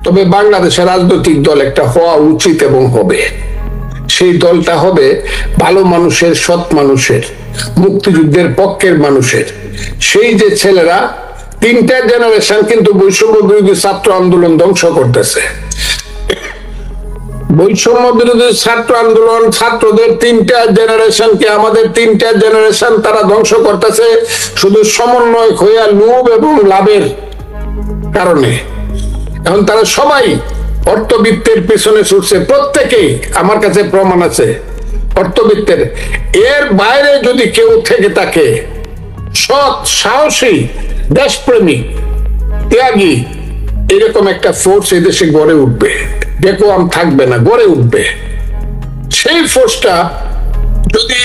তবে বাংলাদেশের রাজনৈতিক দল একটা হওয়া উচিত এবং হবে। সেই দলটা হবে ভালো মানুষের, সৎ মানুষের, মুক্তিযুদ্ধের পক্ষের মানুষের। সেই যে ছেলেরা 3টা জেনারেশন কিন্তু বৈষম্য বিরোধী ছাত্র আন্দোলন ধ্বংস করতেছে। বৈষম্য বিরোধী ছাত্র আন্দোলন ছাত্রদের 3টা জেনারেশনকে, আমাদের 3টা জেনারেশন তারা ধ্বংস করতেছে শুধু সমন্বয় হইয়া লোভ এবং লাভের কারণে। এখন তারা সবাই অর্থবিত্তের পেছনে ছুটছে, প্রত্যেকেই, আমার কাছে প্রমাণ আছে অর্থবিত্তের। এর বাইরে যদি কেউ থেকে থাকে সৎ, সাহসী, দেশপ্রেমিক, ত্যাগী, এরকম একটা ফোর্স এদেশে গড়ে উঠবে, বেকোয়াম থাকবে না, গড়ে উঠবে। সেই ফোর্সটা যদি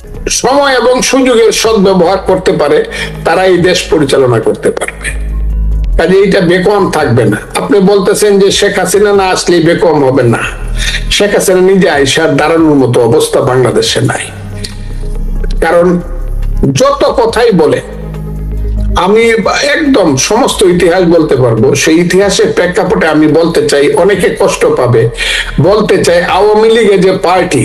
সময় এবং সুযোগের সদ্ব্যবহার করতে পারে, তারা এই দেশ পরিচালনা করতে পারবে। কাজে এইটা বেকোয়াম থাকবে না। আপনি বলতেছেন যে শেখ হাসিনা না আসলে বেকোয়াম হবে না। শেখ হাসিনা নিজে আইসার দাঁড়ানোর মতো অবস্থা বাংলাদেশে নাই। কারণ যত কথাই বলে, আমি একদম সমস্ত ইতিহাস বলতে পারবো। সেই ইতিহাসের প্রেক্ষাপটে আমি বলতে চাই, অনেকে কষ্ট পাবে, বলতে চাই আওয়ামী লীগের যে পার্টি,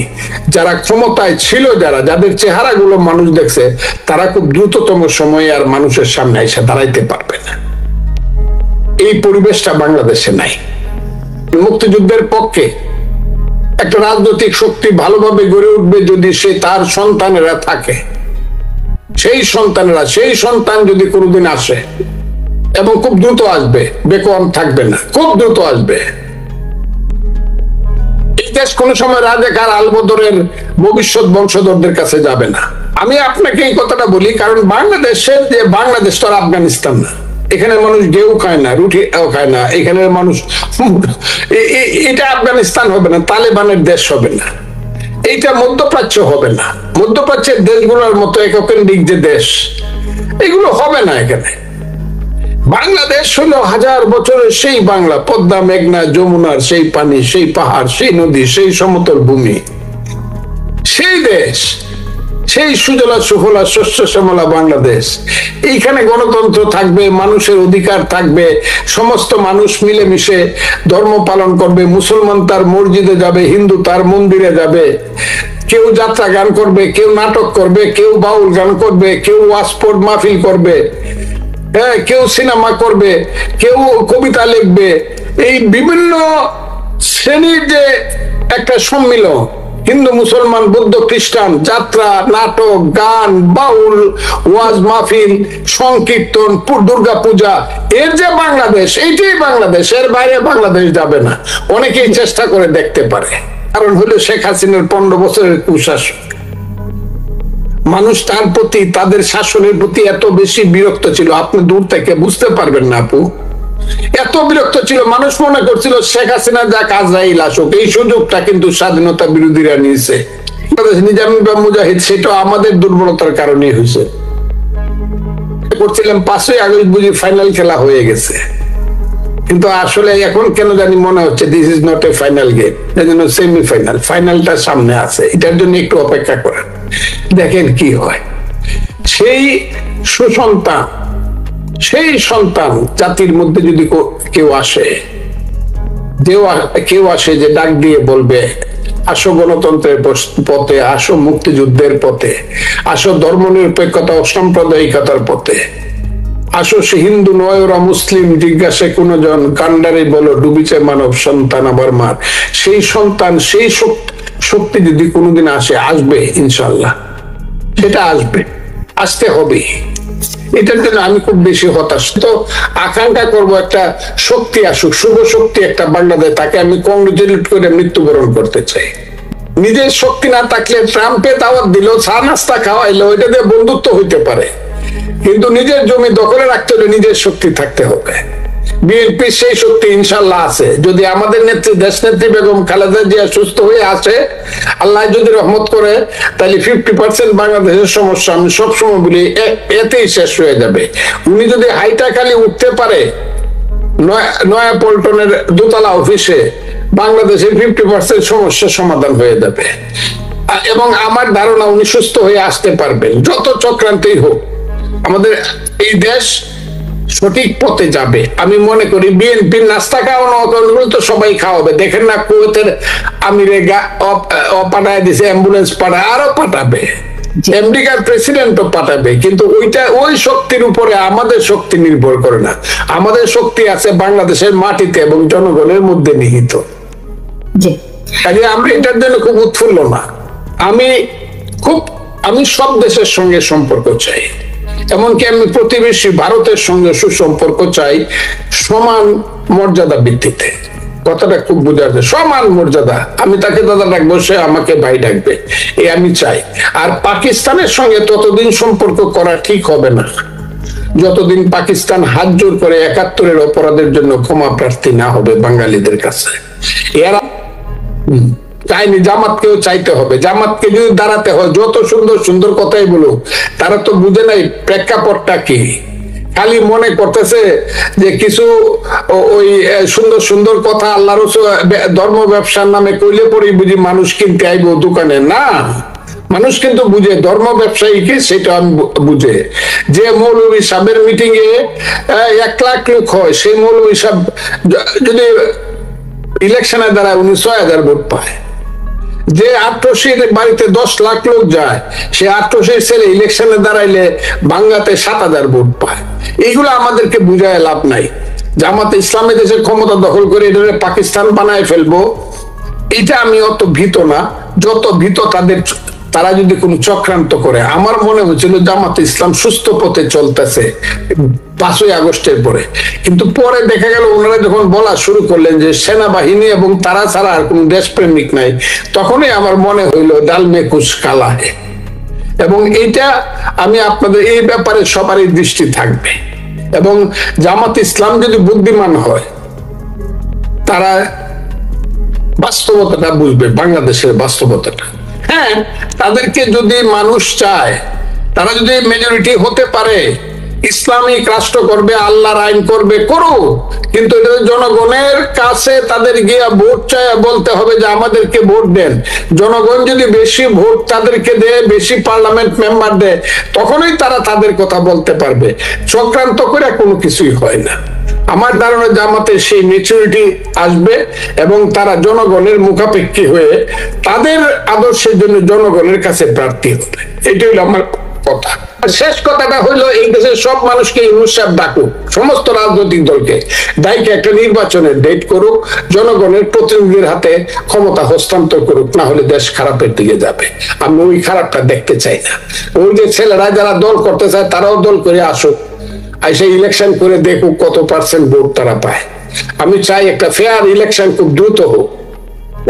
যারা ক্ষমতায় ছিল, যাদের চেহারাগুলো মানুষ দেখছে, তারা খুব দ্রুততম সময়ে আর মানুষের সামনে এসে দাঁড়াইতে পারবে না। এই পরিবেশটা বাংলাদেশে নাই। মুক্তিযুদ্ধের পক্ষে একটা রাজনৈতিক শক্তি ভালোভাবে গড়ে উঠবে যদি সে তার সন্তানেরা থাকে। সেই সন্তান যদি কোনোদিন আসে, এবং খুব দ্রুত আসবে, বেকোয়াম থাকবে না, খুব দ্রুত আসবে। এই দেশ কোন সময় রাজাকার আলবদরের ভবিষ্যৎ বংশধরদের কাছে যাবে না। আমি আপনাকে এই কথাটা বলি কারণ বাংলাদেশের যে বাংলাদেশ তো আর আফগানিস্তান না। এখানে মানুষ গেউ খায় না, রুটি খায় না। এখানে মানুষ, এটা আফগানিস্তান হবে না, তালেবানের দেশ হবে না, এইটা মধ্যপ্রাচ্য হবে না। মধ্যপ্রাচ্যের দেশগুলোর মতো এককেন্দ্রিক যে দেশ, এগুলো হবে না এখানে। বাংলাদেশ হলো 1000 বছরের সেই বাংলা, পদ্মা, মেঘনা, যমুনার সেই পানি, সেই পাহাড়, সেই নদী, সেই সমতল ভূমি, সেই দেশ, সেই সুজলা সুফলা শস্য শ্যামলা বাংলাদেশ। এইখানে গণতন্ত্র থাকবে, মানুষের অধিকার থাকবে, সমস্ত মানুষ মিলেমিশে ধর্ম পালন করবে। মুসলমান তার মসজিদে যাবে, হিন্দু তার মন্দিরে যাবে, কেউ যাত্রা গান করবে, কেউ নাটক করবে, কেউ বাউল গান করবে, কেউ ওয়াজপোর্ট মাহফিল করবে, হ্যাঁ, কেউ সিনেমা করবে, কেউ কবিতা লিখবে। এই বিভিন্ন শ্রেণীর যে একটা সম্মিলন, হিন্দু, মুসলমান, বৌদ্ধ, খ্রিস্টান, যাত্রা, নাটক, গান, বাউল, ওয়াজ মাহফিল, সংকীর্তন, দুর্গা পূজা, এর যে বাংলাদেশ, এইটাই বাংলাদেশ। এর বাইরে বাংলাদেশ যাবে না। অনেকেই চেষ্টা করে দেখতে পারে। কারণ হলো শেখ হাসিনার 15 বছরের কুশাসন। মানুষ তার প্রতি, তাদের শাসনের প্রতি এত বেশি বিরক্ত ছিল, আপনি দূর থেকে বুঝতে পারবেন না আপু। এত বিরক্ত ছিল, মানুষ মনে করছিল শেখ হাসিনা যা আজরাইল আসুক। এই সুযোগটা কিন্তু স্বাধীনতা বিরোধীরা নিয়েছে। নিজামী বা মুজাহিদ, সেটা আমাদের দুর্বলতার কারণে হয়েছে। করছিলাম 5ই আগস্ট বুঝি ফাইনাল খেলা হয়ে গেছে, কিন্তু আসলে এখন কেন জানি মনে হচ্ছে this is not a final game, এজন্য সেমিফাইনাল, ফাইনালটা সামনে আছে। এটার জন্য একটু অপেক্ষা করেন, দেখেন কি হয়। সেই সুসন্তান, সেই সন্তান জাতির মধ্যে যদি কেউ আসে যে ডাক দিয়ে বলবে, আসো গণতন্ত্রের পথে, আসো মুক্তিযুদ্ধের পথে, আসো ধর্মনিরপেক্ষতা ও সাম্প্রদায়িকতার পথে, আসো সে হিন্দু নয় ওরা মুসলিম, জিজ্ঞাসে কোন জন, কান্ডারে বলো ডুবিছে মানব সন্তান আবার মার। সেই সন্তান, সেই শক্তি যদি কোনোদিন আসবে ইনশাল্লাহ, সেটা আসতে হবে। এটার জন্য আমি খুব বেশি হতাশ। তো আকাঙ্ক্ষা করব একটা শক্তি আসুক, শুভ শক্তি একটা বাংলাদেশ, তাকে আমি কংগ্রেচুলেট করে মৃত্যুবরণ করতে চাই। নিজের শক্তি না থাকলে ট্রাম্পে দাওয়াত দিল, চা নাস্তা খাওয়াইলো, এটা দিয়ে বন্ধুত্ব হইতে পারে, কিন্তু নিজের জমি দখলে রাখতে হলে নিজের শক্তি থাকতে হবে। বিএনপির সেই শক্তি ইনশাল্লাহ আছে। যদি আমাদের নেত্রী, দেশ নেত্রী বেগম খালেদা জিয়া সুস্থ হয়ে আসে, আল্লাহ যদি রহমত করে, তাহলে 50% বাংলাদেশের সমস্যা, আমি সবসময় বলি, এতেই শেষ হয়ে যাবে। উনি যদি হাইটাখালি উঠতে পারে নয়া পল্টনের দোতলা অফিসে, বাংলাদেশের 50% সমস্যার সমাধান হয়ে যাবে। এবং আমার ধারণা উনি সুস্থ হয়ে আসতে পারবেন, যত চক্রান্তই হোক। আমাদের এই দেশ সঠিক পথে যাবে। আমি মনে করি বিএনপির নাস্তা খাওয়ানো গুলো তো সবাই খাওয়াবে। দেখেন না কুয়েতের আমিরে পাঠায় দিছে, অ্যাম্বুলেন্স পাঠায়, আরো পাঠাবে, আমেরিকার প্রেসিডেন্টও পাঠাবে। কিন্তু ওই শক্তির উপরে আমাদের শক্তি নির্ভর করে না। আমাদের শক্তি আছে বাংলাদেশের মাটিতে এবং জনগণের মধ্যে নিহিত। কাজে আমরা এটার জন্য খুব উৎফুল্ল না। আমি সব দেশের সঙ্গে সম্পর্ক চাই, এমনকি আমি প্রতিবেশী ভারতের সঙ্গে সুসম্পর্ক চাই, সমান মর্যাদা ভিত্তিতে। কথাটা খুব বোঝা যায়, সমান মর্যাদা। আমি তাকে দাদা ডাকবো, সে আমাকে ভাই ডাকবে, এই আমি চাই। আর পাকিস্তানের সঙ্গে ততদিন সম্পর্ক করা ঠিক হবে না যতদিন পাকিস্তান হাত জোর করে ৭১-এর অপরাধের জন্য ক্ষমা প্রার্থী না হবে বাঙালিদের কাছে। এরা চাইনি, জামাতকেও চাইতে হবে। জামাতকে যদি দাঁড়াতে হয়, যত সুন্দর সুন্দর কথাই বলুক, তারা তো বুঝে নাই প্রেক্ষাপটটা কি। খালি মনে করতেছে যে কিছু ওই সুন্দর সুন্দর কথা আল্লাহ রাসূল ধর্ম ব্যবসার নামে কইলে পরে বুঝি মানুষ কিনতে আইব দোকানে। না, মানুষ কিন্তু বুঝে, ধর্ম ব্যবসায়ী কি সেটা আমি বুঝে। যে মৌলভী সাহেবের মিটিং এ ১ লাখ লোক হয়, সেই মৌলভী সাহেব যদি ইলেকশনের দ্বারা উনি ৬,০০০ ভোট পায়। যে আট্রসির বাড়িতে ১০ লাখ লোক যায়, সে আট্রসির ছেলে ইলেকশনে দাঁড়াইলে বাংলাতে ৭,০০০ ভোট পায়। এইগুলো আমাদেরকে বুঝায় লাভ নাই। জামাতে ইসলামী দেশের ক্ষমতা দখল করে এটা পাকিস্তান বানায় ফেলবো, এটা আমি অত ভীত না যত ভীত তারা যদি কোনো চক্রান্ত করে। আমার মনে হয়েছিল জামাতে ইসলাম সুস্থ পথে চলতেছে ৫ই আগস্টের পরে, কিন্তু পরে দেখা গেল ওনারা যখন বলা শুরু করলেন যে সেনাবাহিনী এবং তারা ছাড়া আর কোন দেশপ্রেমিক নাই, তখনই আমার মনে হইল ডাল মে কুছ কালা হে। এবং এইটা আমি আপনাদের এই ব্যাপারে সবারই দৃষ্টি থাকবে। এবং জামাত ইসলাম যদি বুদ্ধিমান হয়, তারা বাস্তবতাটা বুঝবে, বাংলাদেশের বাস্তবতাটা। হ্যাঁ, তাদেরকে যদি মানুষ চায়, তারা যদি মেজরিটি হতে পারে, ইসলামিক রাষ্ট্র করবে, আল্লাহর আইন করবে, করো। কিন্তু এটা জনগণের কাছে তাদের গিয়া ভোট চায় বলতে হবে যে আমাদেরকে ভোট দেন। জনগণ যদি বেশি ভোট তাদেরকে দেয়, বেশি পার্লামেন্ট মেম্বার দেয়, তখনই তারা তাদের কথা বলতে পারবে। চক্রান্ত করে কোনো কিছুই হয় না। আমার ধারণা জামাতের সেই ম্যাচুরিটি আসবে এবং তারা জনগণের মুখাপেক্ষী হয়ে তাদের আদর্শের জন্য জনগণের কাছে প্রার্থী হবে। এটাই হলো আমার কথা। শেষ কথাটা হইলো, এই দেশের সব মানুষকে ইউনূস সাহেব ডাকুক, সমস্ত রাজনৈতিক দলকে ডাইকে একটা নির্বাচনের ডেট করুক, জনগণের প্রতিনিধির হাতে ক্ষমতা হস্তান্তর করুক, না হলে দেশ খারাপের দিকে যাবে। আমি ওই খারাপটা দেখতে চাই না। ওই যে ছেলেরা যারা দল করতে চায় তারাও দল করে আসুক, আইসে ইলেকশন করে দেখুক কত % ভোট তারা পায়। আমি চাই একটা ফেয়ার ইলেকশন খুব দ্রুত হোক,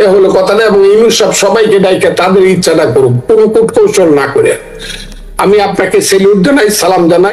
এ হলো কথাটা। এবং ইউনূস সাহেব সবাইকে ডাইকে তাদের ইচ্ছাটা করুক, কোনো কূটকৌশল না করে। আমি আপনাকে সেলিউট জানাই, সালাম জানাই।